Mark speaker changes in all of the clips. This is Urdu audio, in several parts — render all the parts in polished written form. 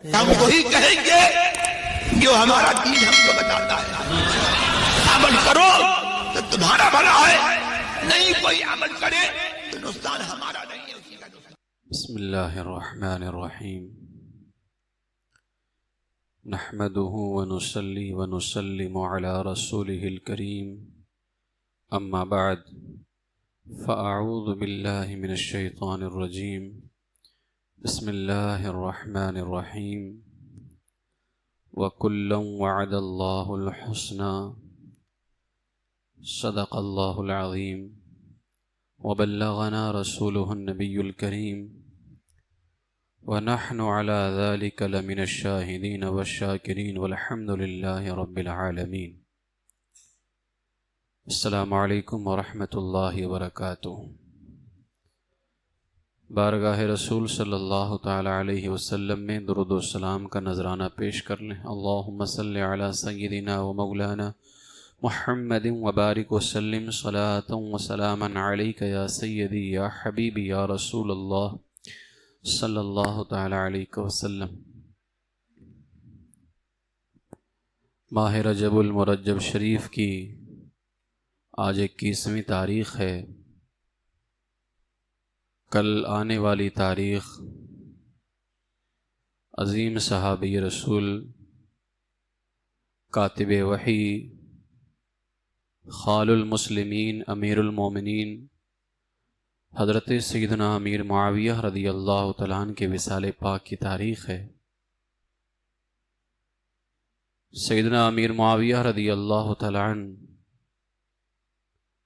Speaker 1: ہم وہی کہیں گے جو ہمارا دین ہم کو بتاتا ہے. عمل کرو تو تمہارا بھلا ہے، نہیں کوئی عمل کرے تو نقصان ہمارا نہیں ہے، اسی کا نقصان.
Speaker 2: بسم اللہ الرحمن الرحیم. نحمده ونصلي ونسلم على رسوله الكريم. اما بعد فاعوذ باللہ من الشیطان الرجیم. بسم اللہ الرحمن الرحیم. وَكُلًّا وَعَدَ اللَّهُ الْحُسْنَى. صدق اللہ العظیم. وبلغنا رسوله النبی الکریم. ونحن على ذلك لمن الشاهدين والشاكرين والحمد لله رب العالمين. السلام علیکم ورحمۃ اللہ وبرکاتہ. بارگاہ رسول صلی اللہ تعالی علیہ وسلم میں درود و سلام کا نذرانہ پیش کر لیں. اللہم صلی علی سیدنا و مولانا محمد وبارک وسلم صلاۃ و سلاما علیک یا سیدی یا حبیبی یا رسول اللہ صلی اللہ تعالی علیہ وسلم. ماہ رجب المرجب شریف کی آج 21ویں تاریخ ہے. کل آنے والی تاریخ عظیم صحابی رسول، کاتب وحی، خال المسلمین، امیر المومنین حضرت سیدنا امیر معاویہ رضی اللہ تعالیٰ عنہ کے وصال پاک کی تاریخ ہے. سیدنا امیر معاویہ رضی اللہ تعالیٰ عنہ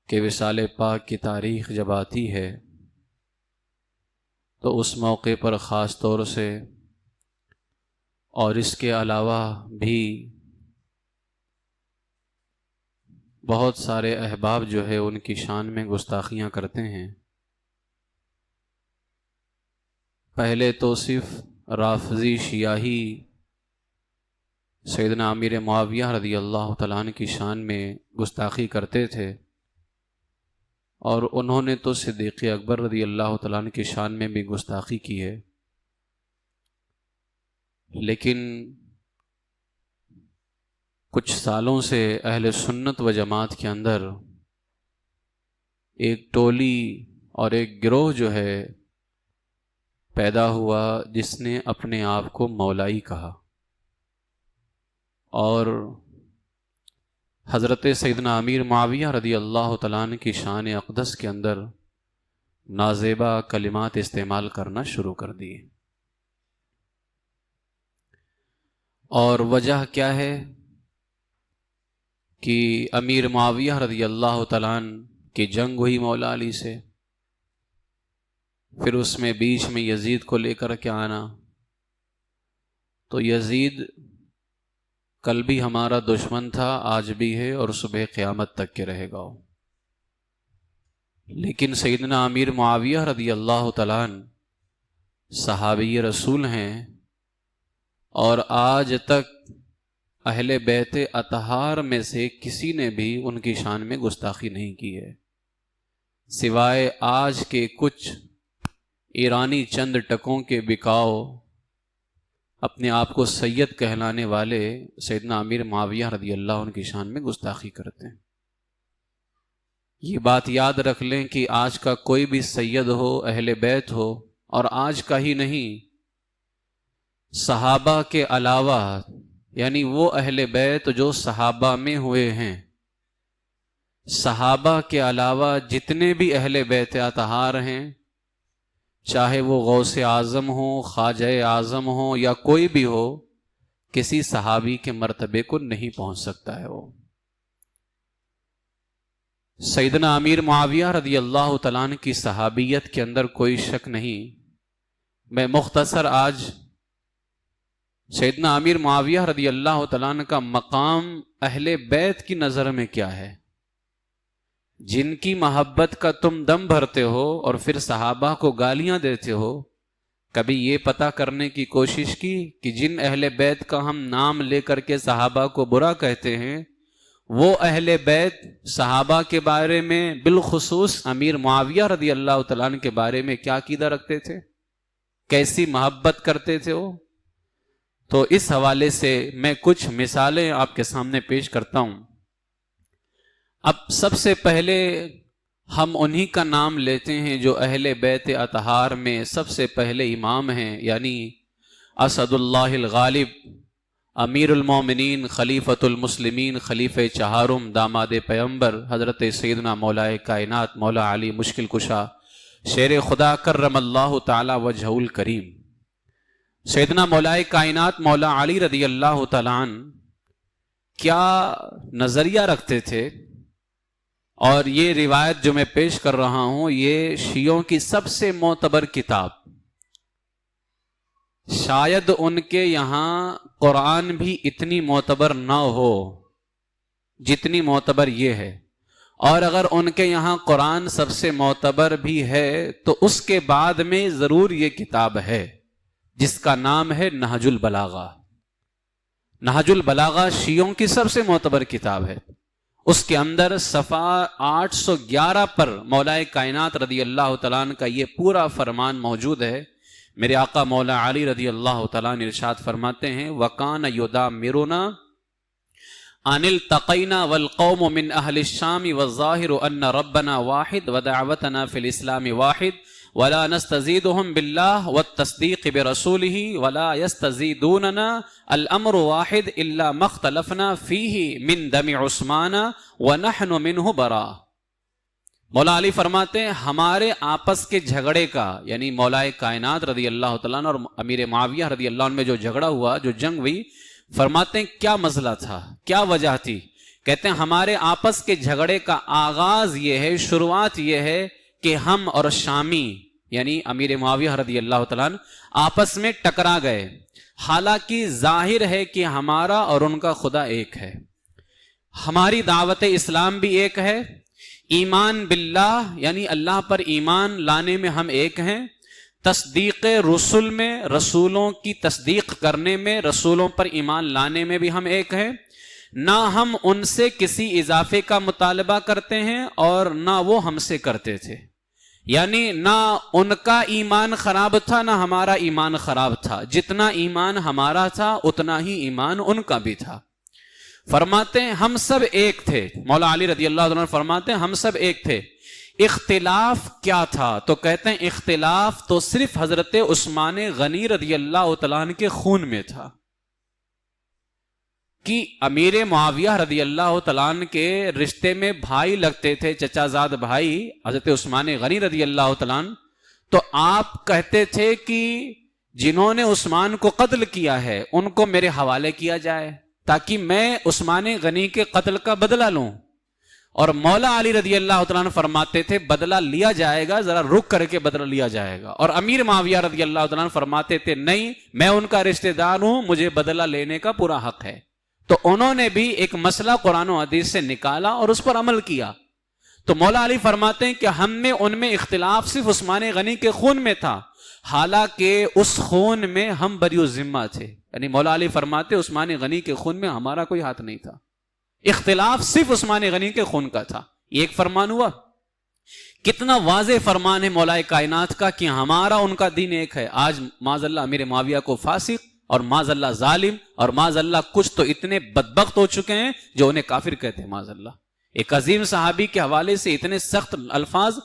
Speaker 2: کے وصال پاک کی تاریخ جب آتی ہے تو اس موقع پر خاص طور سے اور اس کے علاوہ بھی بہت سارے احباب جو ہے ان کی شان میں گستاخیاں کرتے ہیں. پہلے تو صرف رافضی شیعی سیدنا امیر معاویہ رضی اللہ تعالیٰ عنہ کی شان میں گستاخی کرتے تھے، اور انہوں نے تو صدیق اکبر رضی اللہ تعالیٰ عنہ کی شان میں بھی گستاخی کی ہے. لیکن کچھ سالوں سے اہل سنت و جماعت کے اندر ایک ٹولی اور ایک گروہ جو ہے پیدا ہوا جس نے اپنے آپ کو مولائی کہا، اور حضرت سیدنا امیر معاویہ رضی اللہ تعالیٰ عنہ کی شان اقدس کے اندر نازیبا کلمات استعمال کرنا شروع کر دیے. اور وجہ کیا ہے کہ امیر معاویہ رضی اللہ تعالیٰ عنہ کی جنگ ہوئی مولا علی سے، پھر اس میں بیچ میں یزید کو لے کر کے آنا. تو یزید کل بھی ہمارا دشمن تھا، آج بھی ہے اور صبح قیامت تک کے رہے گا. لیکن سیدنا امیر معاویہ رضی اللہ تعالیٰ عنہ صحابی رسول ہیں، اور آج تک اہل بیت اطہار میں سے کسی نے بھی ان کی شان میں گستاخی نہیں کی ہے، سوائے آج کے کچھ ایرانی چند ٹکوں کے بکاؤ اپنے آپ کو سید کہلانے والے سیدنا امیر معاویہ رضی اللہ عنہ کی شان میں گستاخی کرتے ہیں. یہ بات یاد رکھ لیں کہ آج کا کوئی بھی سید ہو، اہل بیت ہو، اور آج کا ہی نہیں، صحابہ کے علاوہ، یعنی وہ اہل بیت جو صحابہ میں ہوئے ہیں، صحابہ کے علاوہ جتنے بھی اہل بیت اطہار ہیں، چاہے وہ غوث اعظم ہوں، خواجہ اعظم ہوں، یا کوئی بھی ہو، کسی صحابی کے مرتبے کو نہیں پہنچ سکتا ہے. وہ سیدنا امیر معاویہ رضی اللہ تعالیٰ عنہ کی صحابیت کے اندر کوئی شک نہیں. میں مختصر آج سیدنا امیر معاویہ رضی اللہ تعالیٰ عنہ کا مقام اہل بیت کی نظر میں کیا ہے، جن کی محبت کا تم دم بھرتے ہو اور پھر صحابہ کو گالیاں دیتے ہو. کبھی یہ پتہ کرنے کی کوشش کی کہ جن اہل بیت کا ہم نام لے کر کے صحابہ کو برا کہتے ہیں، وہ اہل بیت صحابہ کے بارے میں بالخصوص امیر معاویہ رضی اللہ تعالیٰ عنہ کے بارے میں کیا عقیدہ رکھتے تھے، کیسی محبت کرتے تھے؟ وہ تو اس حوالے سے میں کچھ مثالیں آپ کے سامنے پیش کرتا ہوں۔ اب سب سے پہلے ہم انہی کا نام لیتے ہیں جو اہل بیت اطہار میں سب سے پہلے امام ہیں، یعنی اسد اللہ الغالب، امیر المومنین، خلیفۃ المسلمین، خلیفہ چہارم، داماد پیغمبر، حضرت سیدنا مولا کائنات مولا علی مشکل کشا شیر خدا کرم اللہ تعالی وجہہ الکریم، سیدنا مولا کائنات مولا علی رضی اللہ تعالیٰ عنہ کیا نظریہ رکھتے تھے۔ اور یہ روایت جو میں پیش کر رہا ہوں یہ شیعوں کی سب سے معتبر کتاب، شاید ان کے یہاں قرآن بھی اتنی معتبر نہ ہو جتنی معتبر یہ ہے، اور اگر ان کے یہاں قرآن سب سے معتبر بھی ہے تو اس کے بعد میں ضرور یہ کتاب ہے جس کا نام ہے نہج البلاغہ۔ نہج البلاغہ شیعوں کی سب سے معتبر کتاب ہے۔ اس کے اندر صفحہ 811 پر مولا کائنات رضی اللہ تعالیٰ عنہ کا یہ پورا فرمان موجود ہے۔ میرے آقا مولا علی رضی اللہ تعالیٰ عنہ ارشاد فرماتے ہیں وَكَانَ يُدَامِّرُنَا أَنِ الْتَقَيْنَا وَالْقَوْمُ مِنْ أَهْلِ الشَّامِ وَالظَّاهِرُ أَنَّ رَبَّنَا وَاحِدٌ وَدَعْوَتَنَا فِي الْإِسْلَامِ وَاحِدٌ وَلَا نَسْتَزِيدُهُمْ بِاللَّهِ وَالتَّصْدِيقِ بِرَسُولِهِ وَلَا يَسْتَزِيدُونَنَا الْأَمْرُ وَاحِدٌ إِلَّا مَا اخْتَلَفْنَا فِيهِ مِنْ دَمِ عُثْمَانَ وَنَحْنُ مِنْهُ بَرَاءٌ۔ مولا علی فرماتے ہیں ہمارے آپس کے جھگڑے کا، یعنی مولا کائنات رضی اللہ تعالیٰ عنہ اور امیر معاویہ رضی اللہ عنہ میں جو جھگڑا ہوا، جو جنگ ہوئی، فرماتے ہیں کیا مسئلہ تھا، کیا وجہ تھی؟ کہتے ہیں ہمارے آپس کے جھگڑے کا آغاز یہ ہے، شروعات یہ ہے کہ ہم اور شامی یعنی امیر معاویہ رضی اللہ تعالیٰ عنہ آپس میں ٹکرا گئے، حالانکہ ظاہر ہے کہ ہمارا اور ان کا خدا ایک ہے، ہماری دعوت اسلام بھی ایک ہے، ایمان باللہ یعنی اللہ پر ایمان لانے میں ہم ایک ہیں، تصدیق رسول میں رسولوں کی تصدیق کرنے میں، رسولوں پر ایمان لانے میں بھی ہم ایک ہیں، نہ ہم ان سے کسی اضافے کا مطالبہ کرتے ہیں اور نہ وہ ہم سے کرتے تھے، یعنی نہ ان کا ایمان خراب تھا نہ ہمارا ایمان خراب تھا، جتنا ایمان ہمارا تھا اتنا ہی ایمان ان کا بھی تھا۔ فرماتے ہیں ہم سب ایک تھے، مولا علی رضی اللہ عنہ فرماتے ہیں ہم سب ایک تھے، اختلاف کیا تھا؟ تو کہتے ہیں اختلاف تو صرف حضرت عثمان غنی رضی اللہ تعالیٰ عنہ کے خون میں تھا، کہ امیر معاویہ رضی اللہ تعالیٰ عنہ کے رشتے میں بھائی لگتے تھے، چچا زاد بھائی حضرت عثمان غنی رضی اللہ تعالیٰ عنہ، تو آپ کہتے تھے کہ جنہوں نے عثمان کو قتل کیا ہے ان کو میرے حوالے کیا جائے تاکہ میں عثمان غنی کے قتل کا بدلہ لوں، اور مولا علی رضی اللہ تعالیٰ عنہ فرماتے تھے بدلہ لیا جائے گا، ذرا رک کر کے بدلہ لیا جائے گا، اور امیر معاویہ رضی اللہ تعالیٰ عنہ فرماتے تھے نہیں، میں ان کا رشتہ دار ہوں، مجھے بدلہ لینے کا پورا حق ہے۔ تو انہوں نے بھی ایک مسئلہ قرآن و حدیث سے نکالا اور اس پر عمل کیا۔ تو مولا علی فرماتے ہیں کہ ہم میں ان میں اختلاف صرف عثمان غنی کے خون میں تھا، حالانکہ اس خون میں ہم بری الذمہ تھے، یعنی مولا علی فرماتے عثمان غنی کے خون میں ہمارا کوئی ہاتھ نہیں تھا، اختلاف صرف عثمان غنی کے خون کا تھا۔ یہ ایک فرمان ہوا، کتنا واضح فرمان ہے مولا کائنات کا کہ ہمارا ان کا دین ایک ہے۔ آج معاذ اللہ امیر معاویہ کو فاسق اور معاذ اللہ ظالم اور معاذ اللہ کچھ تو اتنے بدبخت ہو چکے ہیں جو انہیں کافر کہتے ہیں معاذ اللہ۔ ایک عظیم صحابی کے حوالے سے اتنے سخت الفاظ،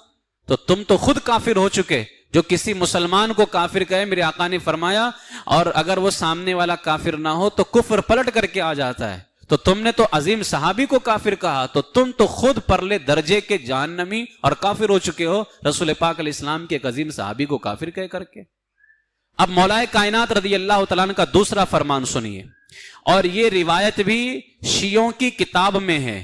Speaker 2: تو تم تو خود کافر ہو چکے، جو کسی مسلمان کو کافر کہے، میرے آقا نے فرمایا، اور اگر وہ سامنے والا کافر نہ ہو تو کفر پلٹ کر کے آ جاتا ہے، تو تم نے تو عظیم صحابی کو کافر کہا، تو تم تو خود پرلے درجے کے جہنمی اور کافر ہو چکے ہو رسول پاک علیہ السلام کے ایک عظیم صحابی کو کافر کہہ کر کے۔ اب مولا کائنات رضی اللہ تعالیٰ عنہ کا دوسرا فرمان سنیے، اور یہ روایت بھی شیعوں کی کتاب میں ہے،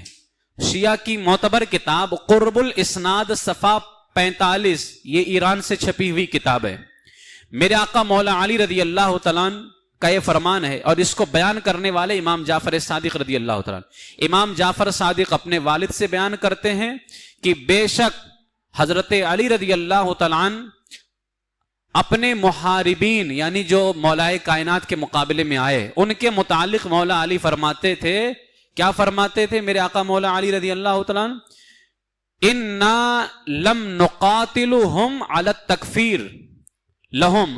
Speaker 2: شیعہ کی معتبر کتاب قرب الاسناد صفحہ 45، یہ ایران سے چھپی ہوئی کتاب ہے۔ میرے آقا مولا علی رضی اللہ تعالیٰ عنہ کا یہ فرمان ہے، اور اس کو بیان کرنے والے امام جعفر صادق رضی اللہ تعالیٰ عنہ۔ امام جعفر صادق اپنے والد سے بیان کرتے ہیں کہ بے شک حضرت علی رضی اللہ تعالیٰ عنہ اپنے محاربین یعنی جو مولا کائنات کے مقابلے میں آئے ان کے متعلق مولا علی فرماتے تھے، کیا فرماتے تھے میرے آقا مولا علی رضی اللہ تعالیٰ عنہ؟ اِنَّا لَمْ نُقَاتِلُهُمْ عَلَى التَّكْفِيرِ لَهُمْ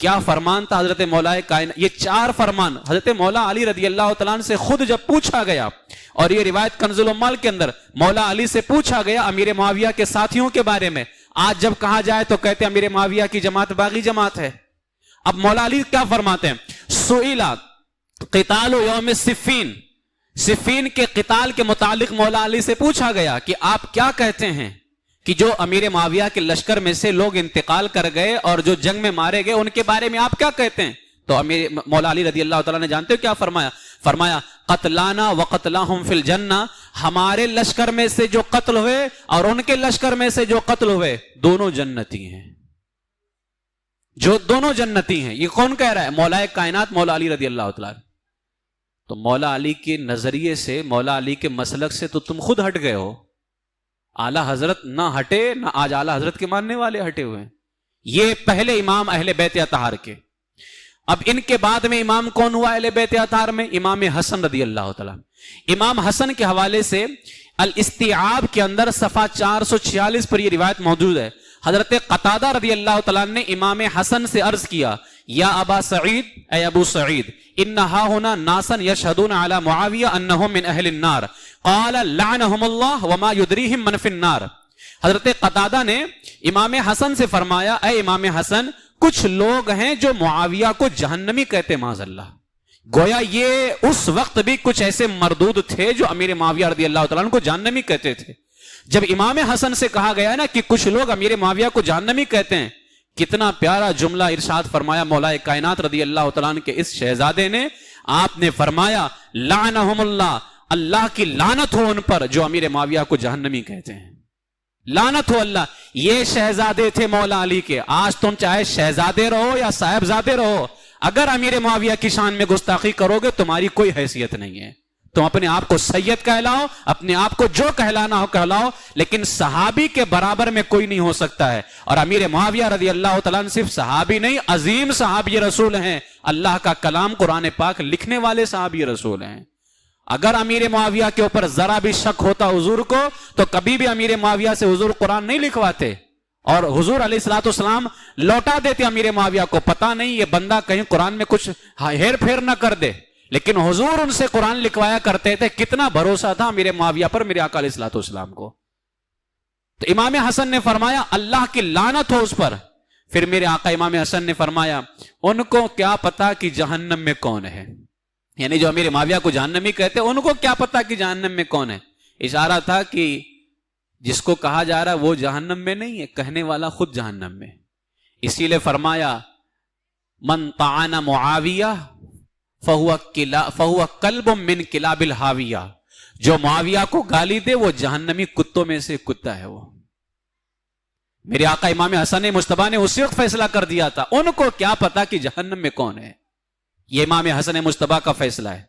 Speaker 2: کیا فرمان تھا حضرت مولا کائنات؟ یہ 4 فرمان حضرت مولا علی رضی اللہ تعالیٰ عنہ سے خود جب پوچھا گیا، اور یہ روایت کنز العمال کے اندر مولا علی سے پوچھا گیا امیر معاویہ کے ساتھیوں کے بارے میں، آج جب کہا جائے تو کہتے ہیں امیر معاویہ کی جماعت باغی جماعت ہے۔ اب مولا علی کیا فرماتے ہیں؟ سئلا قتال یوم صفین، صفین کے قتال کے متعلق مولا علی سے پوچھا گیا کہ آپ کیا کہتے ہیں کہ جو امیر معاویہ کے لشکر میں سے لوگ انتقال کر گئے اور جو جنگ میں مارے گئے ان کے بارے میں آپ کیا کہتے ہیں؟ تو امیر مولا علی رضی اللہ تعالیٰ نے جانتے ہو کیا فرمایا؟ فرمایا قتلانا وقتلاہم فی الجنہ، ہمارے لشکر میں سے جو قتل ہوئے اور ان کے لشکر میں سے جو قتل ہوئے دونوں جنتی ہیں، جو دونوں جنتی ہیں۔ یہ کون کہہ رہا ہے؟ مولا کائنات مولا علی رضی اللہ تعالیٰ۔ تو مولا علی کے نظریے سے، مولا علی کے مسلک سے تو تم خود ہٹ گئے ہو، اعلیٰ حضرت نہ ہٹے، نہ آج اعلیٰ حضرت کے ماننے والے ہٹے ہوئے ہیں۔ یہ پہلے امام اہل بیت اطہار کے۔ اب ان کے بعد میں امام کون ہوا اہل بیت اطہار میں؟ امام حسن رضی اللہ تعالیٰ۔ امام حسن کے حوالے سے الاستیعاب کے اندر صفحہ 446 پر یہ روایت موجود ہے۔ حضرت قتادہ رضی اللہ تعالیٰ نے امام حسن سے عرض کیا، یا ابا سعید، اے ابو سعید، انہا ہونا ناسن یشہدون علی معاویہ انہم من اہل النار، قال لعنہم اللہ وما یدریہم من فی النار۔ حضرت قتادہ نے امام حسن سے فرمایا، اے امام حسن، کچھ لوگ ہیں جو معاویہ کو جہنمی کہتے، معاذ اللہ۔ گویا یہ اس وقت بھی کچھ ایسے مردود تھے جو امیر معاویہ رضی اللہ تعالیٰ عنہ کو جہنمی کہتے تھے۔ جب امام حسن سے کہا گیا نا کہ کچھ لوگ امیر معاویہ کو جہنمی کہتے ہیں، کتنا پیارا جملہ ارشاد فرمایا مولا کائنات رضی اللہ تعالیٰ عنہ کے اس شہزادے نے۔ آپ نے فرمایا لعنہم اللہ، اللہ کی لعنت ہو ان پر جو امیر معاویہ کو جہنمی کہتے ہیں، لعنت ہو اللہ۔ یہ شہزادے تھے مولا علی کے۔ آج تم چاہے شہزادے رہو یا صاحبزادے رہو، اگر امیر معاویہ کی شان میں گستاخی کرو گے تمہاری کوئی حیثیت نہیں ہے۔ تم اپنے آپ کو سید کہلاؤ، اپنے آپ کو جو کہلانا ہو کہلاؤ، لیکن صحابی کے برابر میں کوئی نہیں ہو سکتا ہے۔ اور امیر معاویہ رضی اللہ تعالیٰ عنہ صرف صحابی نہیں، عظیم صحابی رسول ہیں، اللہ کا کلام قرآن پاک لکھنے والے صحابی رسول ہیں۔ اگر امیر معاویہ کے اوپر ذرا بھی شک ہوتا حضور کو تو کبھی بھی امیر معاویہ سے حضور قرآن نہیں لکھواتے، اور حضور علیہ الصلوۃ والسلام لوٹا دیتے امیر معاویہ کو، پتہ نہیں یہ بندہ کہیں قرآن میں کچھ ہیر پھیر نہ کر دے، لیکن حضور ان سے قرآن لکھوایا کرتے تھے۔ کتنا بھروسہ تھا امیر معاویہ پر میرے آقا علیہ الصلوۃ والسلام کو۔ تو امام حسن نے فرمایا اللہ کی لعنت ہو اس پر۔ پھر میرے آقا امام حسن نے فرمایا ان کو کیا پتا کہ جہنم میں کون ہے، یعنی جو امیر معاویہ کو جہنمی کہتے ان کو کیا پتا کہ جہنم میں کون ہے۔ اشارہ تھا کہ جس کو کہا جا رہا وہ جہنم میں نہیں ہے، کہنے والا خود جہنم میں۔ اسی لیے فرمایا من طعن معاویہ فہو کلب من کلاب الحاویہ، جو معاویہ کو گالی دے وہ جہنمی کتوں میں سے کتا ہے۔ وہ میرے آقا امام حسن مجتبیٰ نے اسی وقت فیصلہ کر دیا تھا، ان کو کیا پتا کہ جہنم میں کون ہے۔ یہ امام حسن مجتبیٰ کا فیصلہ ہے۔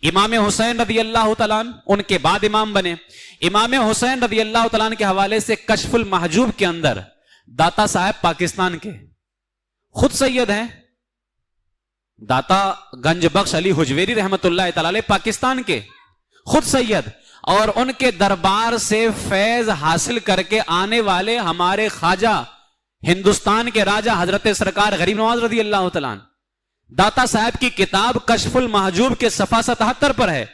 Speaker 2: امام حسین رضی اللہ تعالیٰ عنہ ان کے بعد امام بنے۔ امام حسین رضی اللہ تعالیٰ عنہ کے حوالے سے کشف المحجوب کے اندر داتا صاحب پاکستان کے خود سید ہیں، داتا گنج بخش علی حجویری رحمت اللہ تعالی علیہ پاکستان کے خود سید، اور ان کے دربار سے فیض حاصل کر کے آنے والے ہمارے خواجہ ہندوستان کے راجہ حضرت سرکار غریب نواز رضی اللہ تعالیٰ عنہ، داتا صاحب کی کتاب کشف المحجوب کے صفحہ 77 پر ہے،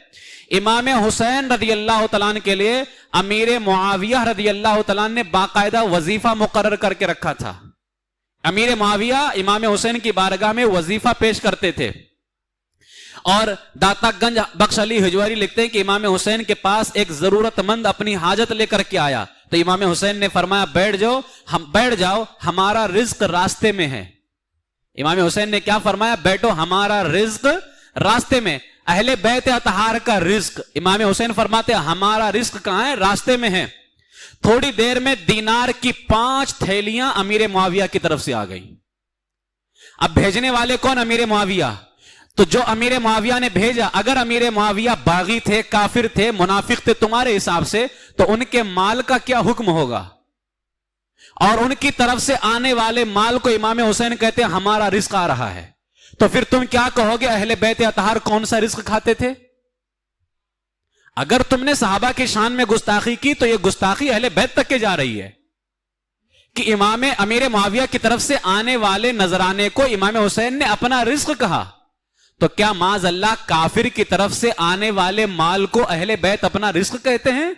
Speaker 2: امام حسین رضی اللہ تعالیٰ عنہ کے لیے امیر معاویہ رضی اللہ تعالیٰ عنہ نے باقاعدہ وظیفہ مقرر کر کے رکھا تھا۔ امیر معاویہ امام حسین کی بارگاہ میں وظیفہ پیش کرتے تھے، اور داتا گنج بخش علی حجویری لکھتے ہیں کہ امام حسین کے پاس ایک ضرورت مند اپنی حاجت لے کر کے آیا تو امام حسین نے فرمایا بیٹھ جاؤ ہمارا رزق راستے میں ہے۔ امام حسین نے کیا فرمایا؟ بیٹھو ہمارا رزق راستے میں۔ اہل بیت اطہار کا رزق، امام حسین فرماتے ہیں ہمارا رزق کہاں ہے؟ راستے میں ہے۔ تھوڑی دیر میں دینار کی 5 تھیلیاں امیر معاویہ کی طرف سے آ گئیں۔ اب بھیجنے والے کون؟ امیر معاویہ۔ تو جو امیر معاویہ نے بھیجا، اگر امیر معاویہ باغی تھے، کافر تھے، منافق تھے تمہارے حساب سے، تو ان کے مال کا کیا حکم ہوگا؟ اور ان کی طرف سے آنے والے مال کو امام حسین کہتے ہیں ہمارا رزق آ رہا ہے، تو پھر تم کیا کہو گے اہل بیت اطہار کون سا رزق کھاتے تھے؟ اگر تم نے صحابہ کی شان میں گستاخی کی تو یہ گستاخی اہل بیت تک کے جا رہی ہے، کہ امیر معاویہ کی طرف سے آنے والے نذرانے کو امام حسین نے اپنا رزق کہا، تو کیا معاذ اللہ کافر کی طرف سے آنے والے مال کو اہل بیت اپنا رزق کہتے ہیں؟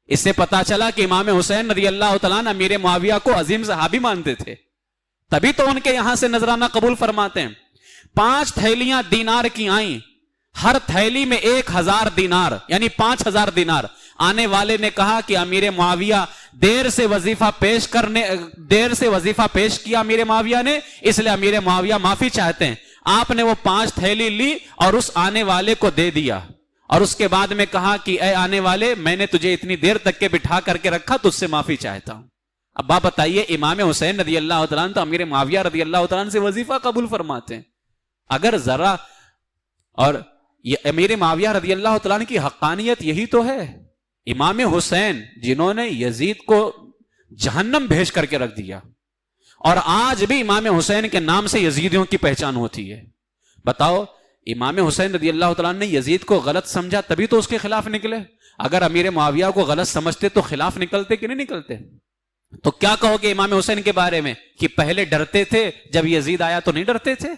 Speaker 2: اس سے پتا چلا کہ امام حسین رضی اللہ تعالیٰ عنہ امیر معاویہ کو عظیم صحابی مانتے تھے، تبھی تو ان کے یہاں سے نذرانہ قبول فرماتے ہیں۔ 5 تھیلیاں دینار کی آئیں، ہر تھیلی میں 1000 دینار یعنی 5000 دینار۔ آنے والے نے کہا کہ امیر معاویہ دیر سے وظیفہ پیش کیا امیر معاویہ نے، اس لیے امیر معاویہ معافی چاہتے ہیں۔ آپ نے وہ 5 تھیلی لی اور اس آنے والے کو دے دیا، اور اس کے بعد میں کہا کہ اے آنے والے، میں نے تجھے اتنی دیر تک کے بٹھا کر کے رکھا، تجھ سے معافی چاہتا ہوں۔ اب آپ بتائیے، امام حسین رضی اللہ تعالیٰ عنہ تو امیر معاویہ رضی اللہ تعالیٰ عنہ سے وظیفہ قبول فرماتے ہیں۔ اگر ذرا، اور یہ امیر معاویہ رضی اللہ تعالیٰ عنہ کی حقانیت یہی تو ہے، امام حسین جنہوں نے یزید کو جہنم بھیج کر کے رکھ دیا، اور آج بھی امام حسین کے نام سے یزیدیوں کی پہچان ہوتی ہے۔ بتاؤ، امام حسین رضی اللہ تعالیٰ نے یزید کو غلط سمجھا تبھی تو اس کے خلاف نکلے، اگر امیر معاویہ کو غلط سمجھتے تو خلاف نکلتے کہ نہیں نکلتے؟ تو کیا کہو گے امام حسین کے بارے میں کہ پہلے ڈرتے تھے، جب یزید آیا تو نہیں ڈرتے تھے؟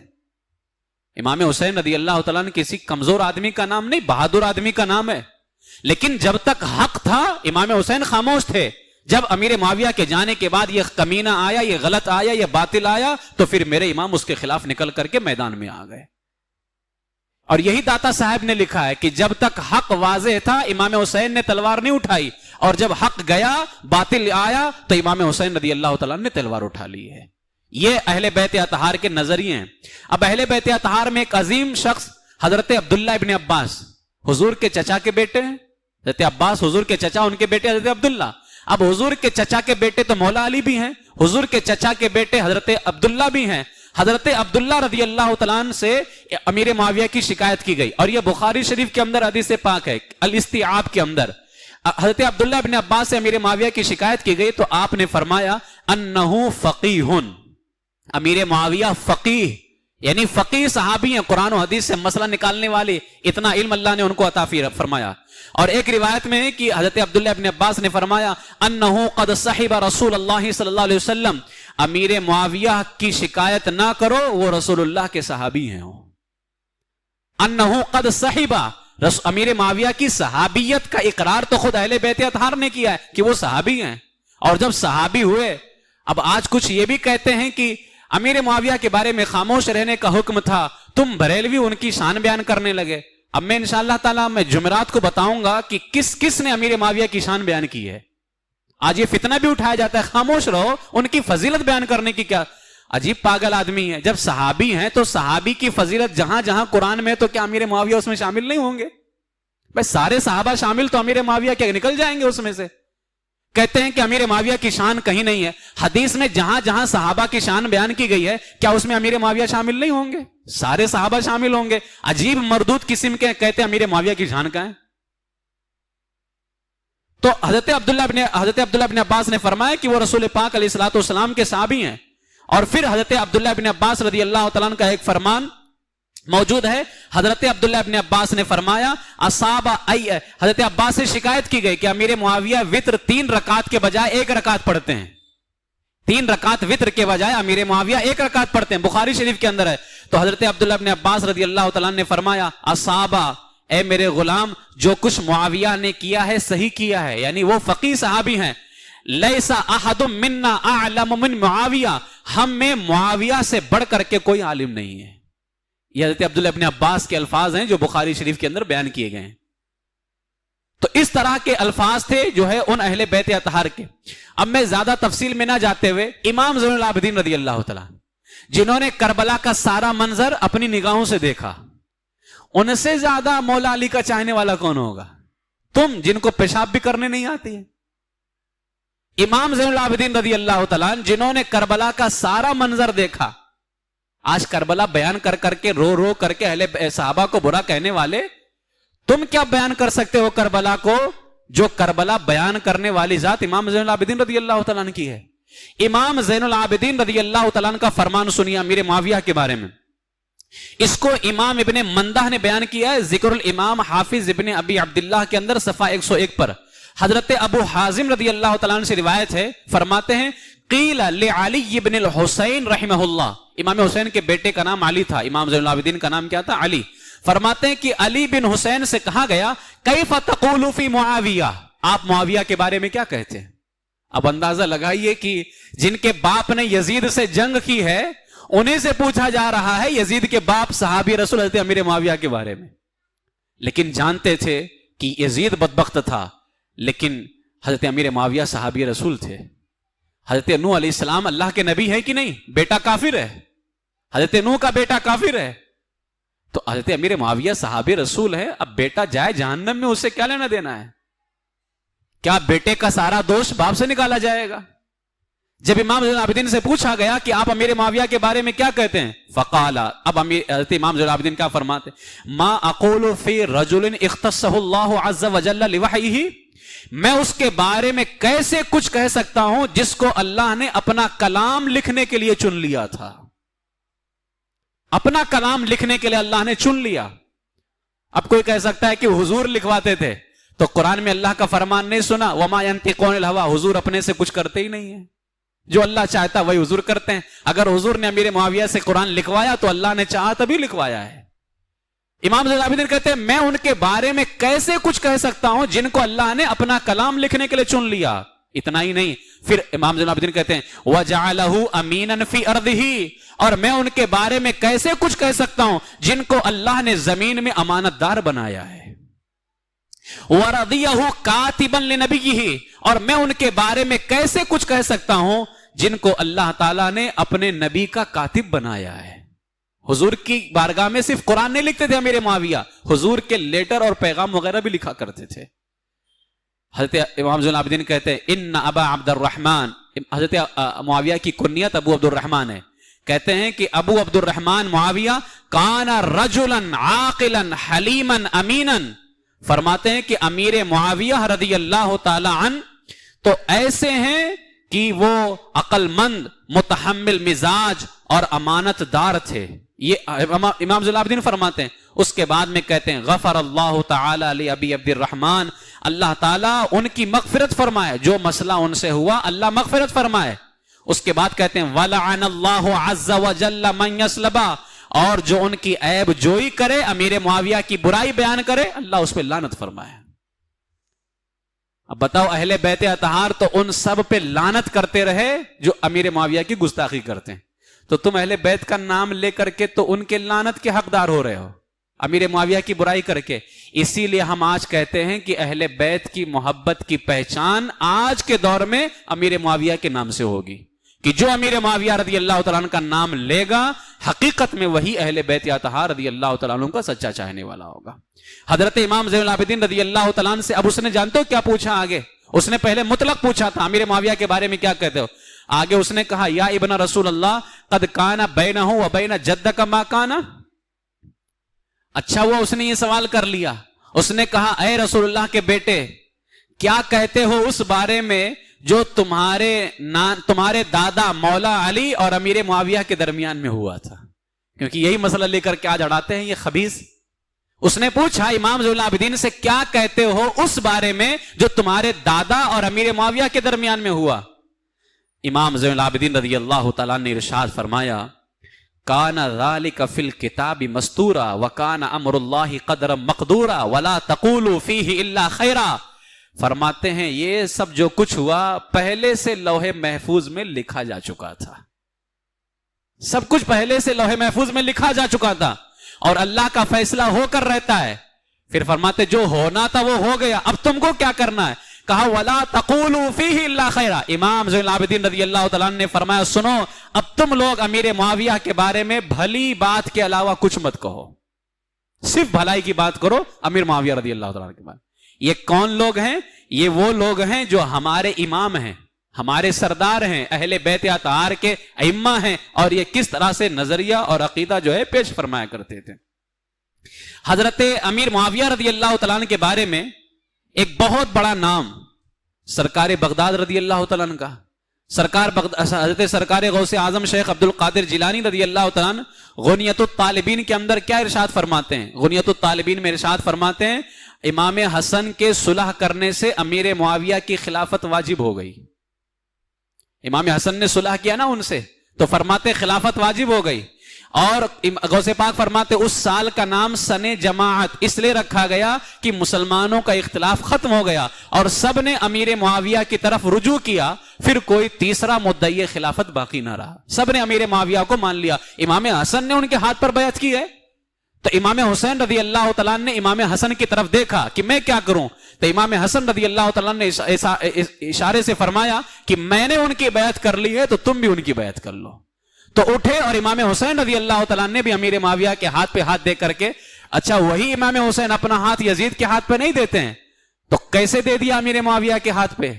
Speaker 2: امام حسین رضی اللہ تعالیٰ نے کسی کمزور آدمی کا نام نہیں، بہادر آدمی کا نام ہے، لیکن جب تک حق تھا امام حسین خاموش تھے۔ جب امیر معاویہ کے جانے کے بعد یہ کمینہ آیا، یہ غلط آیا، یہ باطل آیا، تو پھر میرے امام اس کے خلاف نکل کر کے میدان میں آ گئے۔ اور یہی داتا صاحب نے لکھا ہے کہ جب تک حق واضح تھا امام حسین نے تلوار نہیں اٹھائی، اور جب حق گیا، باطل آیا، تو امام حسین رضی اللہ تعالیٰ نے تلوار اٹھا لی ہے۔ یہ اہل بیت اطہار کے نظریے ہیں۔ اب اہل بیت اطہار میں ایک عظیم شخص حضرت عبداللہ ابن عباس، حضور کے چچا کے بیٹے ہیں، حضرت عباس حضور کے چچا، ان کے بیٹے حضرت عبداللہ۔ اب حضور کے چچا کے بیٹے تو مولا علی بھی ہیں، حضور کے چچا کے بیٹے حضرت عبداللہ بھی ہیں۔ حضرت عبداللہ رضی اللہ تعالیٰ عنہ سے امیر معاویہ کی شکایت کی گئی، اور یہ بخاری شریف کے اندر حدیث پاک ہے، الاستیعاب کے اندر حضرت عبداللہ ابن عباس سے امیر معاویہ کی شکایت کی گئی، تو آپ نے فرمایا انہو فقیہ، امیر معاویہ فقیہ یعنی فقیہ صحابی ہیں، قرآن و حدیث سے مسئلہ نکالنے والے، اتنا علم اللہ نے ان کو عطا فرمایا۔ اور ایک روایت میں ہے کہ حضرت عبداللہ ابن عباس نے فرمایا انہو قد صحب رسول اللہ صلی اللہ علیہ وسلم، امیر معاویہ کی شکایت نہ کرو، وہ رسول اللہ کے صحابی ہیں۔ انہو قد صحب، امیر معاویہ کی صحابیت کا اقرار تو خود اہل بیت اطہار نے کیا ہے کہ وہ صحابی ہیں، اور جب صحابی ہوئے، اب آج کچھ یہ بھی کہتے ہیں کہ امیر معاویہ کے بارے میں خاموش رہنے کا حکم تھا، تم بریلوی ان کی شان بیان کرنے لگے۔ اب میں انشاءاللہ تعالیٰ میں جمعرات کو بتاؤں گا کہ کس کس نے امیر معاویہ کی شان بیان کی ہے۔ آج یہ فتنہ بھی اٹھایا جاتا ہے، خاموش رہو، ان کی فضیلت بیان کرنے کی کیا عجیب پاگل آدمی ہے۔ جب صحابی ہیں تو صحابی کی فضیلت جہاں جہاں قرآن میں، تو کیا امیر معاویہ اس میں شامل نہیں ہوں گے؟ بھائی سارے صحابہ شامل، تو امیر معاویہ کیا نکل جائیں گے اس میں سے؟ کہتے ہیں کہ امیر معاویہ کی شان کہیں نہیں ہے، حدیث میں جہاں جہاں صحابہ کی شان بیان کی گئی ہے، کیا اس میں امیر معاویہ شامل نہیں ہوں گے؟ سارے صحابہ شامل ہوں گے۔ عجیب مردود قسم کے کہتے ہیں امیر معاویہ کی شان کا ہے۔ تو حضرت عبداللہ بن عباس نے فرمایا کہ وہ رسول پاک علیہ الصلوۃ والسلام کے صحابی ہیں۔ اور پھر حضرت عبداللہ بن عباس رضی اللہ تعالیٰ عنہ کا ایک فرمان موجود ہے، حضرت عبداللہ ابن عباس نے فرمایا حضرت عباس سے شکایت کی گئی کہ امیر معاویہ وتر 3 رکعت کے بجائے 1 رکعت پڑھتے ہیں، 3 رکعت وتر کے بجائے امیر معاویہ 1 رکعت پڑھتے ہیں، بخاری شریف کے اندر ہے۔ تو حضرت عبداللہ ابن عباس رضی اللہ تعالیٰ نے فرمایا اصابہ، اے میرے غلام، جو کچھ معاویہ نے کیا ہے صحیح کیا ہے، یعنی وہ فقیہ صحابی ہیں۔ لیسا احد منا اعلم من معاویہ، ہم میں معاویہ سے بڑھ کر کے کوئی عالم نہیں ہے۔ یہ حضرت عبداللہ ابن عباس کے الفاظ ہیں جو بخاری شریف کے اندر بیان کیے گئے ہیں۔ تو اس طرح کے الفاظ تھے جو ہے ان اہل بیت اطہار کے۔ اب میں زیادہ تفصیل میں نہ جاتے ہوئے، امام زین العابدین رضی اللہ تعالیٰ جنہوں نے کربلا کا سارا منظر اپنی نگاہوں سے دیکھا، ان سے زیادہ مولا علی کا چاہنے والا کون ہوگا؟ تم جن کو پیشاب بھی کرنے نہیں آتی ہے۔ امام زین العابدین رضی اللہ تعالیٰ جنہوں نے کربلا کا سارا منظر دیکھا، آج کربلا بیان کر کر کے رو رو کر کے اہل صحابہ کو برا کہنے والے، تم کیا بیان کر سکتے ہو کربلا کو، جو کربلا بیان کرنے والی ذات امام زین العابدین رضی اللہ تعالیٰ کی ہے۔ امام زین العابدین رضی اللہ تعالیٰ کا فرمان سنیے امیر معاویہ کے بارے میں۔ اس کو امام ابن مندہ نے بیان کیا ہے ذکر الامام حافظ ابن ابی عبداللہ کے اندر صفحہ 101 پر۔ حضرت ابو حازم رضی اللہ تعالیٰ عنہ سے روایت ہے، فرماتے ہیں قیل لعلی بن الحسین رحمہ اللہ، امام حسین کے بیٹے کا نام علی تھا، امام زین العابدین کا نام کیا تھا؟ علی۔ فرماتے ہیں کہ علی بن حسین سے کہا گیا کیف تقول فی معاویہ، آپ معاویہ کے بارے میں کیا کہتے ہیں؟ اب اندازہ لگائیے کہ جن کے باپ نے یزید سے جنگ کی ہے انہیں سے پوچھا جا رہا ہے یزید کے باپ صحابی رسول حضرت امیر معاویہ کے بارے میں، لیکن جانتے تھے کہ یزید بدبخت تھا، لیکن حضرت امیر معاویہ صحابی رسول تھے۔ حضرت نوح علیہ السلام اللہ کے نبی ہے کہ نہیں؟ بیٹا کافر ہے، حضرت نوح کا بیٹا کافر ہے، تو حضرت امیر معاویہ صحابی رسول ہے، اب بیٹا جائے جہنم میں، اسے کیا لینا دینا ہے؟ کیا بیٹے کا سارا دوش باپ سے نکالا جائے گا؟ جب امام زین العابدین سے پوچھا گیا کہ آپ امیر معاویہ کے بارے میں کیا کہتے ہیں، فقال، اب حضرت امام زین العابدین کیا فرماتے ہیں؟ ما اقول فی رجل اختصہ اللہ عز وجل لوحیہ، میں اس کے بارے میں کیسے کچھ کہہ سکتا ہوں جس کو اللہ نے اپنا کلام لکھنے کے لیے چن لیا تھا، اپنا کلام لکھنے کے لیے اللہ نے چن لیا۔ اب کوئی کہہ سکتا ہے کہ حضور لکھواتے تھے، تو قرآن میں اللہ کا فرمان نہیں سنا، وما ينطق عن الهوى، حضور اپنے سے کچھ کرتے ہی نہیں ہیں، جو اللہ چاہتا وہی حضور کرتے ہیں۔ اگر حضور نے امیر معاویہ سے قرآن لکھوایا تو اللہ نے چاہا تبھی لکھوایا ہے۔ امام زین العابدین کہتے ہیں میں ان کے بارے میں کیسے کچھ کہہ سکتا ہوں جن کو اللہ نے اپنا کلام لکھنے کے لیے چن لیا۔ اتنا ہی نہیں، پھر امام زین العابدین کہتے ہیں وَجَعَلَهُ أَمِينًا فِي أَرْضِهِ، اور میں ان کے بارے میں کیسے کچھ کہہ سکتا ہوں جن کو اللہ نے زمین میں امانت دار بنایا ہے۔ وَرَضِيَهُ كَاتِبًا لِنَبِيِّهِ، اور میں ان کے بارے میں کیسے کچھ کہہ سکتا ہوں جن کو اللہ تعالیٰ نے اپنے نبی کا کاتب بنایا ہے۔ حضور کی بارگاہ میں صرف قرآن نہیں لکھتے تھے امیر معاویہ، حضور کے لیٹر اور پیغام وغیرہ بھی لکھا کرتے تھے۔ حضرت امام زین العابدین کہتے ہیں ان ابا عبد الرحمن، حضرت معاویہ کی کنیت ابو عبد الرحمن ہے، کہتے ہیں کہ ابو عبد الرحمن معاویہ کان رجلا عاقلا حلیما امینا، فرماتے ہیں کہ امیر معاویہ رضی اللہ تعالی عنہ تو ایسے ہیں کہ وہ عقل مند، متحمل مزاج اور امانت دار تھے۔ یہ امام زین العابدین فرماتے ہیں۔ اس کے بعد میں کہتے ہیں غفر اللہ تعالی علی ابی عبد الرحمن، اللہ تعالیٰ ان کی مغفرت فرمائے، جو مسئلہ ان سے ہوا اللہ مغفرت فرمائے۔ اس کے بعد کہتے ہیں وَلَعَنَ اللَّهُ عَزَّ وَجَلَّ مَنْ يَسْلَبَ، اور جو ان کی عیب جوئی کرے، امیر معاویہ کی برائی بیان کرے، اللہ اس پہ لعنت فرمائے۔ اب بتاؤ اہل بیت اطہار تو ان سب پہ لعنت کرتے رہے جو امیر معاویہ کی گستاخی کرتے ہیں، تو تم اہل بیت کا نام لے کر کے تو ان کے لعنت کے حقدار ہو رہے ہو امیر معاویہ کی برائی کر کے۔ اسی لیے ہم آج کہتے ہیں کہ اہل بیت کی محبت کی پہچان آج کے دور میں امیر معاویہ کے نام سے ہوگی، کہ جو امیر معاویہ رضی اللہ تعالیٰ عنہ کا نام لے گا حقیقت میں وہی اہل بیت اطہار رضی اللہ تعالیٰ عنہ کا سچا چاہنے والا ہوگا۔ حضرت امام زین العابدین رضی اللہ تعالیٰ عنہ سے اب اس نے جانتے ہو کیا پوچھا آگے؟ اس نے پہلے مطلق پوچھا تھا امیر معاویہ کے بارے میں کیا کہتے ہو، آگے اس نے کہا یا ابن رسول اللہ قد کان بینہ و بین جدک ما کان، اچھا ہوا اس نے یہ سوال کر لیا۔ اس نے کہا اے رسول اللہ کے بیٹے، کیا کہتے ہو اس بارے میں جو تمہارے دادا مولا علی اور امیر معاویہ کے درمیان میں ہوا تھا؟ کیونکہ یہی مسئلہ لے کر کے آج اڑاتے ہیں یہ خبیث۔ اس نے پوچھا امام زین العابدین سے کیا کہتے ہو اس بارے میں جو تمہارے دادا اور امیر معاویہ کے درمیان میں ہوا؟ امام زین العابدین رضی اللہ تعالیٰ نے ارشاد فرمایا کان ذالک فی الکتاب مستورا وکان امر اللہ قدرا مقدورا ولا تقولوا فیہ الا خیرا، فرماتے ہیں یہ سب جو کچھ ہوا پہلے سے لوح محفوظ میں لکھا جا چکا تھا، سب کچھ پہلے سے لوح محفوظ میں لکھا جا چکا تھا اور اللہ کا فیصلہ ہو کر رہتا ہے۔ پھر فرماتے جو ہونا تھا وہ ہو گیا، اب تم کو کیا کرنا ہے؟ کہا وَلَا تَقُولُوا فِيهِ إِلَّا خَيْرًا۔ امام زین العابدین رضی اللہ تعالیٰ عنہ نے فرمایا سنو، اب تم لوگ امیر معاویہ کے بارے میں بھلی بات کے علاوہ کچھ مت کہو، صرف بھلائی کی بات کرو امیر معاویہ رضی اللہ تعالیٰ عنہ کے بارے میں۔ یہ کون لوگ ہیں؟ یہ وہ لوگ ہیں جو ہمارے امام ہیں، ہمارے سردار ہیں، اہل بیت اطہار کے ائمہ ہیں، اور یہ کس طرح سے نظریہ اور عقیدہ جو ہے پیش فرمایا کرتے تھے۔ حضرت امیر معاویہ رضی اللہ تعالیٰ عنہ کے بارے میں ایک بہت بڑا نام سرکار بغداد رضی اللہ تعالیٰ عنہ کا، حضرت سرکار غوث اعظم شیخ عبد القادر جیلانی رضی اللہ تعالیٰ عنہ غنیت الطالبین کے اندر کیا ارشاد فرماتے ہیں؟ غنیت الطالبین میں ارشاد فرماتے ہیں امام حسن کے صلح کرنے سے امیر معاویہ کی خلافت واجب ہو گئی. امام حسن نے صلح کیا نا ان سے، تو فرماتے خلافت واجب ہو گئی. اور غوث پاک فرماتے اس سال کا نام سن جماعت اس لیے رکھا گیا کہ مسلمانوں کا اختلاف ختم ہو گیا اور سب نے امیر معاویہ کی طرف رجوع کیا. پھر کوئی تیسرا مدعی خلافت باقی نہ رہا، سب نے امیر معاویہ کو مان لیا. امام حسن نے ان کے ہاتھ پر بیعت کی ہے، تو امام حسین رضی اللہ تعالیٰ نے امام حسن کی طرف دیکھا کہ میں کیا کروں، تو امام حسن رضی اللہ تعالیٰ نے اشارے سے فرمایا کہ میں نے ان کی بیعت کر لی ہے تو تم بھی ان کی بیعت کر لو. تو اٹھے اور امام حسین رضی اللہ تعالیٰ نے بھی امیر معاویہ کے ہاتھ پہ ہاتھ دے کر کے، اچھا وہی امام حسین اپنا ہاتھ یزید کے ہاتھ پہ نہیں دیتے ہیں تو کیسے دے دیا امیر معاویہ کے ہاتھ پہ؟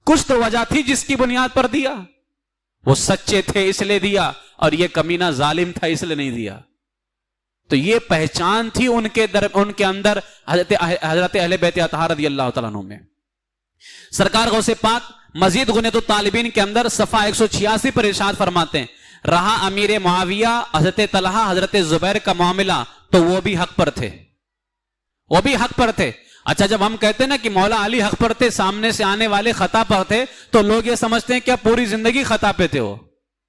Speaker 2: کچھ تو وجہ تھی جس کی بنیاد پر دیا. وہ سچے تھے اس لیے دیا، اور یہ کمینہ ظالم تھا اس لیے نہیں دیا. تو یہ پہچان تھی ان کے اندر حضرت اہل بیت اطہار رضی اللہ تعالیٰ عنہ میں. سرکار غوث پاک مزید غنیۃ الطالبین کے اندر صفحہ 186 پر ارشاد فرماتے ہیں، رہا امیر معاویہ حضرت طلحہ حضرت زبیر کا معاملہ تو وہ بھی حق پر تھے، وہ بھی حق پر تھے. اچھا جب ہم کہتے ہیں نا کہ مولا علی حق پر تھے، سامنے سے آنے والے خطا پر تھے، تو لوگ یہ سمجھتے ہیں کیا پوری زندگی خطا پہ تھے؟ وہ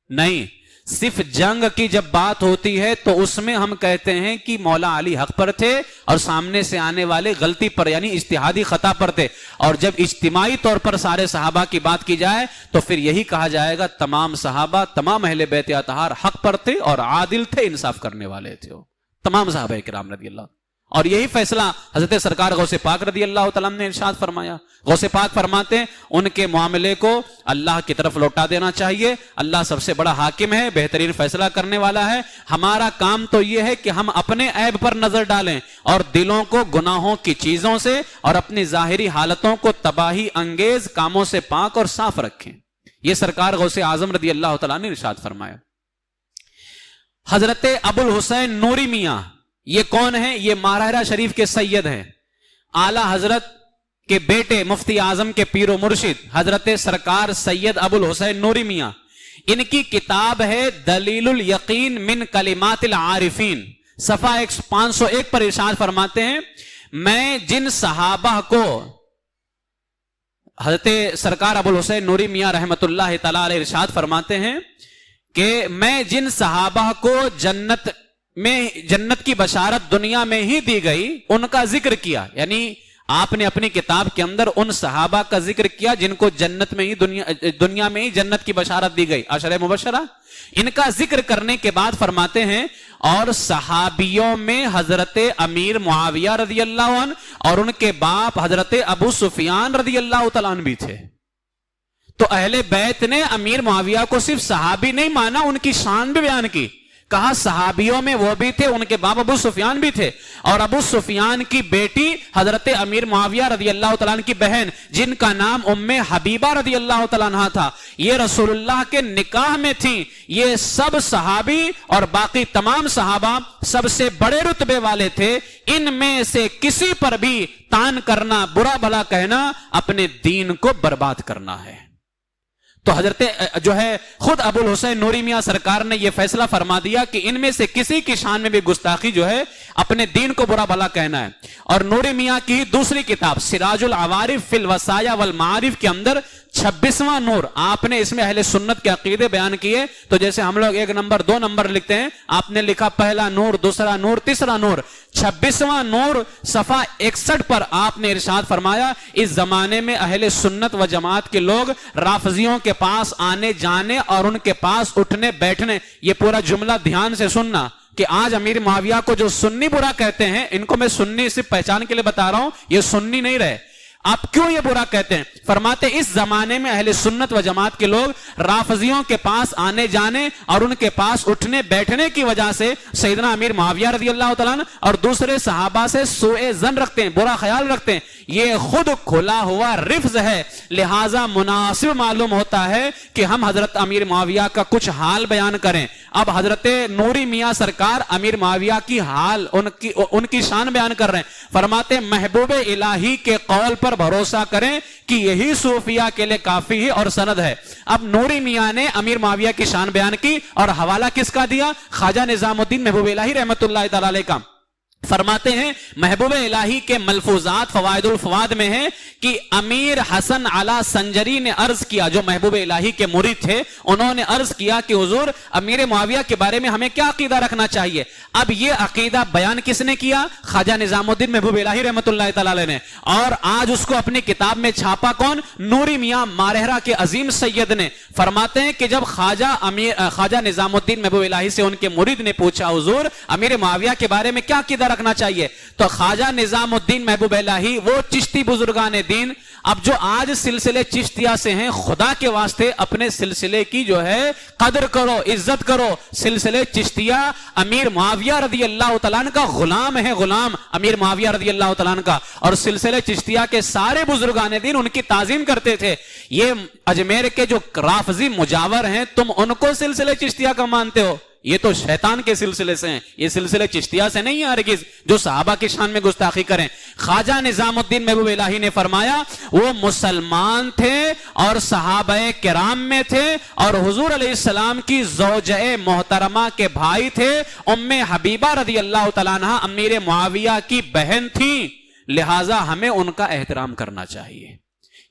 Speaker 2: نہیں، صرف جنگ کی جب بات ہوتی ہے تو اس میں ہم کہتے ہیں کہ مولا علی حق پر تھے اور سامنے سے آنے والے غلطی پر یعنی اجتہادی خطا پر تھے. اور جب اجتماعی طور پر سارے صحابہ کی بات کی جائے تو پھر یہی کہا جائے گا تمام صحابہ تمام اہل بیت اطہار حق پر تھے اور عادل تھے، انصاف کرنے والے تھے وہ تمام صحابہ کرام رضی اللہ. اور یہی فیصلہ حضرت سرکار غوث پاک رضی اللہ تعالیٰ نے ارشاد فرمایا. غوث پاک فرماتے ہیں ان کے معاملے کو اللہ کی طرف لوٹا دینا چاہیے. اللہ سب سے بڑا حاکم ہے، بہترین فیصلہ کرنے والا ہے. ہمارا کام تو یہ ہے کہ ہم اپنے عیب پر نظر ڈالیں اور دلوں کو گناہوں کی چیزوں سے اور اپنی ظاہری حالتوں کو تباہی انگیز کاموں سے پاک اور صاف رکھیں. یہ سرکار غوث اعظم رضی اللہ تعالیٰ نے ارشاد فرمایا. حضرت ابو الحسین نوری میاں یہ کون ہیں؟ یہ ماہرہ شریف کے سید ہیں. اعلی حضرت کے بیٹے مفتی اعظم کے پیر و مرشد حضرت سرکار سید ابو الحسین نوری میاں. ان کی کتاب ہے دلیل الیقین من کلمات العارفین. صفحہ 501 پر ارشاد فرماتے ہیں، میں جن صحابہ کو حضرت سرکار ابو الحسین نوری میاں رحمت اللہ تعالی علیہ ارشاد فرماتے ہیں کہ میں جن صحابہ کو جنت کی بشارت دنیا میں ہی دی گئی ان کا ذکر کیا. یعنی آپ نے اپنی کتاب کے اندر ان صحابہ کا ذکر کیا جن کو جنت میں ہی دنیا میں ہی جنت کی بشارت دی گئی، عشرہ مبشرہ. ان کا ذکر کرنے کے بعد فرماتے ہیں اور صحابیوں میں حضرت امیر معاویہ رضی اللہ عنہ اور ان کے باپ حضرت ابو سفیان رضی اللہ تعالیٰ عنہ بھی تھے. تو اہل بیت نے امیر معاویہ کو صرف صحابی نہیں مانا، ان کی شان بھی بیان کی. کہا صحابیوں میں وہ بھی تھے، ان کے باپ ابو سفیان بھی تھے، اور ابو سفیان کی بیٹی حضرت امیر معاویہ رضی اللہ تعالیٰ عنہ کی بہن جن کا نام ام حبیبہ رضی اللہ تعالیٰ عنہ تھا، یہ رسول اللہ کے نکاح میں تھیں. یہ سب صحابی اور باقی تمام صحابہ سب سے بڑے رتبے والے تھے. ان میں سے کسی پر بھی تان کرنا، برا بھلا کہنا اپنے دین کو برباد کرنا ہے. تو حضرت جو ہے خود ابو الحسین نوری میاں سرکار نے یہ فیصلہ فرما دیا کہ ان میں سے کسی کی شان میں بھی گستاخی جو ہے اپنے دین کو برا بھلا کہنا ہے. اور نوری میاں کی دوسری کتاب سراج العوارف فی الوصایا والمعارف کے اندر 26واں نور، آپ نے اس میں اہل سنت کے عقیدے بیان کیے. تو جیسے ہم لوگ 1 نمبر 2 نمبر لکھتے ہیں، آپ نے لکھا پہلا نور، دوسرا نور، تیسرا نور. 26واں نور صفحہ 61 پر آپ نے ارشاد فرمایا اس زمانے میں اہل سنت و جماعت کے لوگ رافضیوں کے پاس آنے جانے اور ان کے پاس اٹھنے بیٹھنے، یہ پورا جملہ دھیان سے سننا کہ آج امیر معاویہ کو جو سنی برا کہتے ہیں، ان کو میں سنی صرف پہچان کے لیے بتا رہا ہوں، یہ سنی نہیں رہے. آپ کیوں یہ برا کہتے ہیں؟ فرماتے اس زمانے میں اہل سنت و جماعت کے لوگ رافضیوں کے پاس آنے جانے اور ان کے پاس اٹھنے بیٹھنے کی وجہ سے سیدنا امیر معاویہ رضی اللہ تعالیٰ عنہ اور دوسرے صحابہ سے سوء ظن رکھتے ہیں، برا خیال رکھتے ہیں. یہ خود کھلا ہوا رفض ہے، لہٰذا مناسب معلوم ہوتا ہے کہ ہم حضرت امیر معاویہ کا کچھ حال بیان کریں. اب حضرت نوری میاں سرکار امیر معاویہ کی حال ان کی شان بیان کر رہے ہیں. فرماتے محبوب الہی کے قول پر بھروسہ کریں کہ یہی صوفیہ کے لیے کافی ہے اور سند ہے. اب نوری میاں نے امیر معاویہ کی شان بیان کی اور حوالہ کس کا دیا؟ خواجہ نظام الدین محبوب الہی رحمت اللہ تعالی علیہ کا. فرماتے ہیں محبوب الہی کے ملفوظات فوائد الفواد میں ہیں کہ امیر حسن علی سنجری نے عرض کیا، جو محبوب الہی کے مرید تھے، انہوں نے عرض کیا کہ حضور امیر معاویہ کے بارے میں ہمیں کیا عقیدہ رکھنا چاہیے؟ اب یہ عقیدہ بیان کس نے کیا؟ خواجہ نظام الدین محبوب الہی رحمۃ اللہ تعالی نے، اور آج اس کو اپنی کتاب میں چھاپا کون؟ نوری میاں مارہرہ کے عظیم سید نے۔ فرماتے ہیں کہ جب خواجہ نظام الدین محبوب الہی سے ان کے مرید نے پوچھا حضور امیر معاویہ کے بارے میں کیا عقیدہ رکھنا چاہیے، تو خواجہ نظام الدین محبوب الہی وہ چشتی بزرگان دین، اب جو آج سلسلے چشتیہ سے ہیں، خدا کے واسطے اپنے سلسلے کی جو ہے قدر کرو، عزت کرو۔ سلسلے چشتیہ امیر معاویہ رضی اللہ تعالیٰ عنہ کا غلام ہے، غلام امیر معاویہ رضی اللہ تعالیٰ عنہ کا، اور سلسلے چشتیہ کے سارے بزرگان دین ان کی تعظیم کرتے تھے۔ یہ اجمیر کے جو رافضی مجاور ہیں، تم ان کو سلسلے چشتیہ کا مانتے ہو، یہ تو شیطان کے سلسلے سے ہیں، یہ سلسلے چشتیہ سے نہیں ہے ہرگز، جو صحابہ کی شان میں گستاخی کریں۔ خواجہ نظام الدین محبوب الہی نے فرمایا وہ مسلمان تھے اور صحابہ کرام میں تھے، اور حضور علیہ السلام کی زوجہ محترمہ کے بھائی تھے، ام حبیبہ رضی اللہ تعالیٰ عنہ امیر معاویہ کی بہن تھیں، لہٰذا ہمیں ان کا احترام کرنا چاہیے۔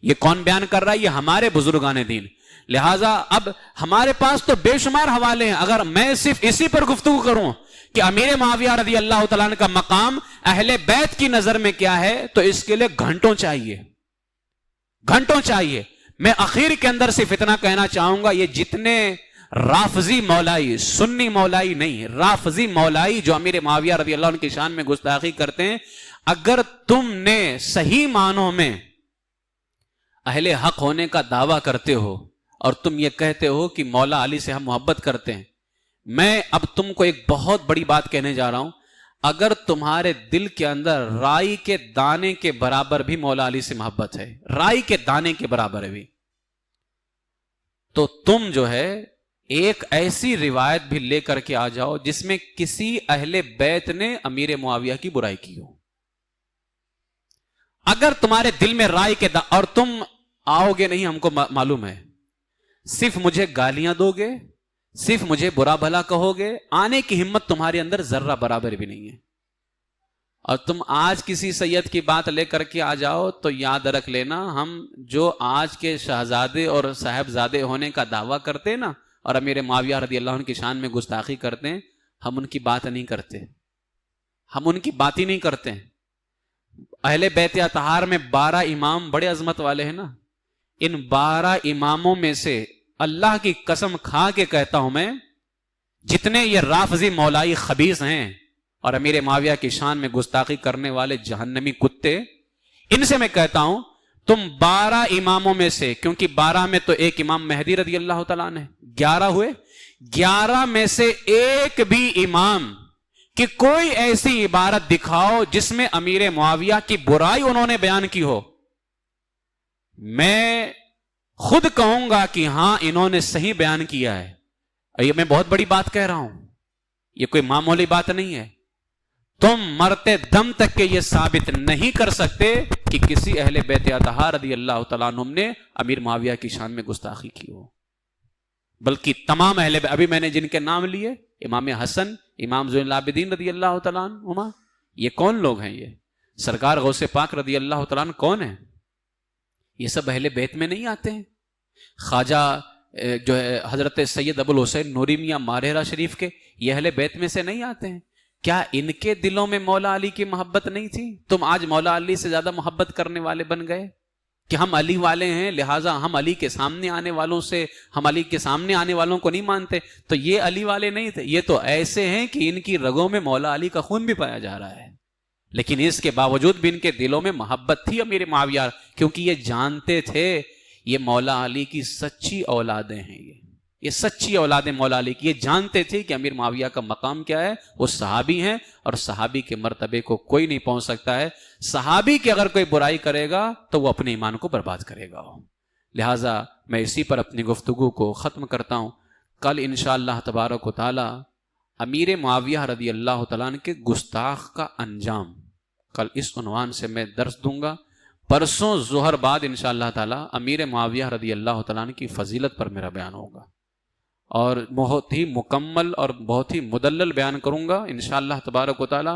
Speaker 2: یہ کون بیان کر رہا ہے؟ یہ ہمارے بزرگان دین۔ لہٰذا اب ہمارے پاس تو بے شمار حوالے ہیں، اگر میں صرف اسی پر گفتگو کروں کہ امیر معاویہ رضی اللہ تعالیٰ عنہ کا مقام اہل بیت کی نظر میں کیا ہے، تو اس کے لیے گھنٹوں چاہیے، گھنٹوں چاہیے۔ میں اخیر کے اندر صرف اتنا کہنا چاہوں گا، یہ جتنے رافضی مولائی، سنی مولائی نہیں، رافضی مولائی جو امیر معاویہ رضی اللہ عنہ کی شان میں گستاخی کرتے ہیں، اگر تم نے صحیح معنوں میں اہل حق ہونے کا دعویٰ کرتے ہو اور تم یہ کہتے ہو کہ مولا علی سے ہم محبت کرتے ہیں، میں اب تم کو ایک بہت بڑی بات کہنے جا رہا ہوں، اگر تمہارے دل کے اندر رائی کے دانے کے برابر بھی مولا علی سے محبت ہے، رائی کے دانے کے برابر بھی، تو تم جو ہے ایک ایسی روایت بھی لے کر کے آ جاؤ جس میں کسی اہل بیت نے امیر معاویہ کی برائی کی ہو۔ اگر تمہارے دل میں رائی کے اور تم آؤ گے نہیں، ہم کو معلوم ہے، صرف مجھے گالیاں دو گے، صرف مجھے برا بھلا کہو گے، آنے کی ہمت تمہارے اندر ذرہ برابر بھی نہیں ہے، اور تم آج کسی سید کی بات لے کر کے آ جاؤ تو یاد رکھ لینا، ہم جو آج کے شہزادے اور صاحبزادے ہونے کا دعویٰ کرتے نا اور امیر معاویہ رضی اللہ عنہ کی شان میں گستاخی کرتے ہیں، ہم ان کی بات نہیں کرتے، ہم ان کی بات ہی نہیں کرتے۔ اہل بیت اطہار میں 12 امام بڑے عظمت والے ہیں نا، ان 12 اماموں میں سے اللہ کی قسم کھا کے کہتا ہوں میں، جتنے یہ رافضی مولائی خبیث ہیں اور امیر معاویہ کی شان میں گستاخی کرنے والے جہنمی کتے، ان سے میں کہتا ہوں تم 12 اماموں میں سے، کیونکہ 12 میں تو ایک امام مہدی رضی اللہ تعالیٰ عنہ 11 ہوئے، 11 میں سے ایک بھی امام کہ کوئی ایسی عبارت دکھاؤ جس میں امیر معاویہ کی برائی انہوں نے بیان کی ہو، میں خود کہوں گا کہ ہاں انہوں نے صحیح بیان کیا ہے۔ یہ میں بہت بڑی بات کہہ رہا ہوں، یہ کوئی معمولی بات نہیں ہے۔ تم مرتے دم تک کے یہ ثابت نہیں کر سکتے کہ کسی اہل بیت اطہار رضی اللہ تعالیٰ عنہ نے امیر معاویہ کی شان میں گستاخی کی ہو، بلکہ تمام اہل بیت، ابھی میں نے جن کے نام لیے، امام حسن، امام زین العابدین رضی اللہ تعالیٰ عنہما، یہ کون لوگ ہیں؟ یہ سرکار غوث پاک رضی اللہ تعالیٰ عنہ کون ہیں؟ یہ سب اہل بیت میں نہیں آتے ہیں؟ خواجہ جو ہے حضرت سید ابو الحسین نوری میاں مارہرہ شریف کے، یہ اہل بیت میں سے نہیں آتے ہیں؟ کیا ان کے دلوں میں مولا علی کی محبت نہیں تھی؟ تم آج مولا علی سے زیادہ محبت کرنے والے بن گئے کہ ہم علی والے ہیں، لہٰذا ہم علی کے سامنے آنے والوں سے، ہم علی کے سامنے آنے والوں کو نہیں مانتے۔ تو یہ علی والے نہیں تھے، یہ تو ایسے ہیں کہ ان کی رگوں میں مولا علی کا خون بھی پایا جا رہا ہے، لیکن اس کے باوجود بھی ان کے دلوں میں محبت تھی امیر معاویہ، کیونکہ یہ جانتے تھے یہ مولا علی کی سچی اولادیں ہیں، یہ سچی اولادیں مولا علی کی، یہ جانتے تھے کہ امیر معاویہ کا مقام کیا ہے، وہ صحابی ہیں، اور صحابی کے مرتبے کو کوئی نہیں پہنچ سکتا ہے۔ صحابی کی اگر کوئی برائی کرے گا تو وہ اپنے ایمان کو برباد کرے گا۔ لہٰذا میں اسی پر اپنی گفتگو کو ختم کرتا ہوں۔ کل انشاءاللہ تبارک و تعالی امیر معاویہ رضی اللہ تعالیٰ عنہ کے گستاخ کا انجام، کل اس عنوان سے میں درس دوں گا۔ پرسوں ظہر بعد انشاءاللہ تعالی امیر معاویہ رضی اللہ تعالیٰ عنہ کی فضیلت پر میرا بیان ہوگا، اور بہت ہی مکمل اور بہت ہی مدلل بیان کروں گا انشاءاللہ تبارک و تعالی،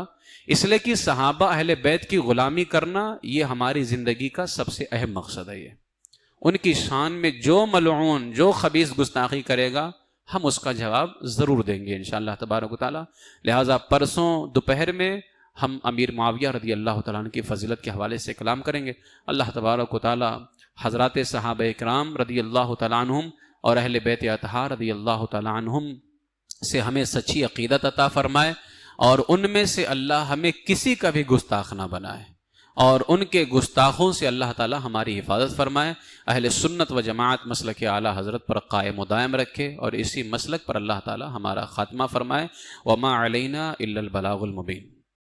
Speaker 2: اس لیے کہ صحابہ اہل بیت کی غلامی کرنا یہ ہماری زندگی کا سب سے اہم مقصد ہے۔ یہ ان کی شان میں جو ملعون، جو خبیث گستاخی کرے گا ہم اس کا جواب ضرور دیں گے انشاءاللہ تبارک و تعالی۔ لہٰذا پرسوں دوپہر میں ہم امیر معاویہ رضی اللہ تعالیٰ عنہ کی فضیلت کے حوالے سے کلام کریں گے۔ اللہ تبارک و تعالی حضرات صحابہ اکرام رضی اللہ تعالیٰ عنہم اور اہل بیت اطہار رضی اللہ تعالیٰ عنہم سے ہمیں سچی عقیدت عطا فرمائے، اور ان میں سے اللہ ہمیں کسی کا بھی گستاخ نہ بنائے، اور ان کے گستاخوں سے اللہ تعالی ہماری حفاظت فرمائے، اہل سنت و جماعت مسلک اعلیٰ حضرت پر قائم و دائم رکھے، اور اسی مسلک پر اللہ تعالی ہمارا خاتمہ فرمائے۔ وما علینا الا البلاغ المبین۔